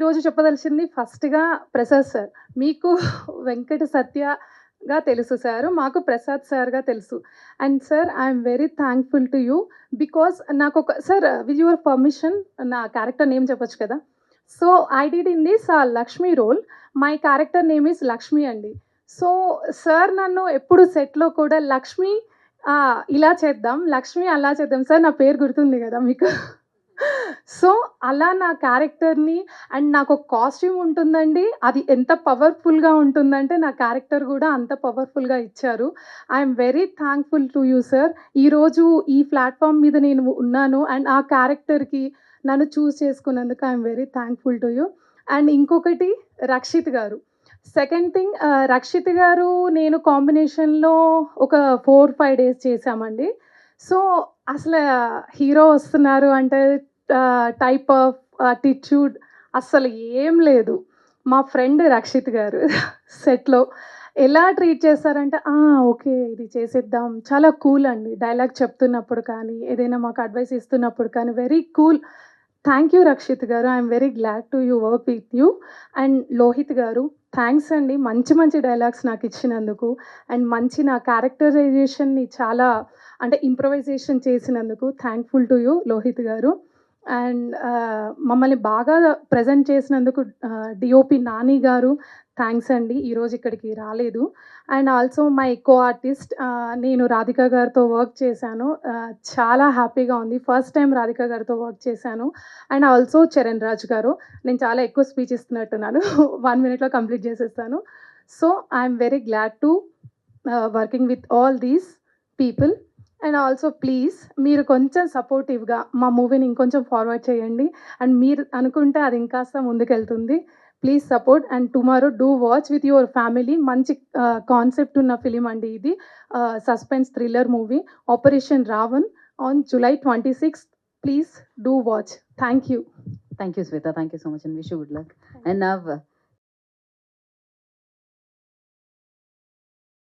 ఈరోజు చెప్పదలిచింది ఫస్ట్‌గా ప్రసాద్ సార్. మీకు వెంకట సత్యగా తెలుసు సారు. మాకు ప్రసాద్ సార్‌గా తెలుసు. And sir I'm very thankful to you because నాకొక సార్ విత్ యువర్ పర్మిషన్ నా క్యారెక్టర్ నేమ్ చెప్పొచ్చు కదా! So, I did in this Lakshmi role. My character name is Lakshmi అండి. సో, సార్ నన్ను ఎప్పుడు సెట్‌లో కూడా లక్ష్మి ఇలా చేద్దాం, లక్ష్మి అలా చేద్దాం సార్ నా పేరు గుర్తుంది గదా మీకు. సో, అలా నా క్యారెక్టర్‌ని అండ్ నాకొక కాస్ట్యూమ్ ఉంటుందండి. అది ఎంత పవర్‌ఫుల్‌గా ఉంటుందంటే, నా క్యారెక్టర్ గూడా అంత పవర్‌ఫుల్‌గా ఇచ్చారు. I'm very thankful to you sir. ఈరోజు ఈ ప్లాట్‌ఫార్మ్ మీద నేను ఉన్నాను. అండ్ ఆ క్యారెక్టర్‌కి నన్ను చూజ్ చేసుకున్నందుకు I'm very thankful to you. And ఇంకొకటి రక్షిత్ గారు. సెకండ్ థింగ్ రక్షిత్ గారు నేను కాంబినేషన్‌లో ఒక 4, 5 డేస్ చేశామండి. సో, అసల హీరో వస్తున్నారు అంటే టైప్ ఆఫ్ యాటిట్యూడ్ అస్సలు ఏం లేదు. మా ఫ్రెండ్ రక్షిత్ గారు సెట్‌లో ఎలా ట్రీట్ చేస్తారంటే, ఓకే. ఇది చేసేద్దాం. చాలా కూల్ అండి. డైలాగ్ చెప్తున్నప్పుడు కానీ, ఏదైనా మాకు అడ్వైస్ ఇస్తున్నప్పుడు కానీ very cool. Thank you Rakshit గారు. I'm very glad to work with you. And Lohit గారు థాంక్స్ అండి. మంచి మంచి డైలాగ్స్ నాకిచ్చినందుకు. అండ్ మంచి నా క్యారెక్టరైజేషన్‌ని చాలా అంటే ఇంప్రొవైజేషన్ చేసినందుకు థాంక్‌ఫుల్ టు యూ లోహిత్ గారు. అండ్ మమ్మల్ని బాగా ప్రెజెంట్ చేసినందుకు డీఓపీ నాని గారు థాంక్స్ అండి. ఈరోజు ఇక్కడికి రాలేదు. And also my co artist నేను రాధిక గారితో వర్క్ చేశాను. చాలా హ్యాపీగా ఉంది. ఫస్ట్ టైమ్ రాధిక గారితో వర్క్ చేశాను. అండ్ ఆల్సో చరణ్ రాజ్ గారు. నేను చాలా ఎక్కువ స్పీచ్ ఇస్తున్నట్టున్నాను. 1 మినిట్‌లో కంప్లీట్ చేసేస్తాను. So, I'm very glad to working with all these people. And also please మీరు కొంచెం సపోర్టివ్‌గా మా మూవీని ఇంకొంచెం ఫార్వర్డ్ చేయండి. అండ్ మీరు అనుకుంటే అది ఇంకాస్త ముందుకెళ్తుంది. Please support and tomorrow do watch with your family. మంచి కాన్సెప్ట్ ఉన్న ఫిల్మ్ అండి ఇది. Suspense thriller movie 'operation Ravan' on July 26th. Please do watch. Thank you. Thank you, Sweta. Thank you so much, and wish you good luck. And now,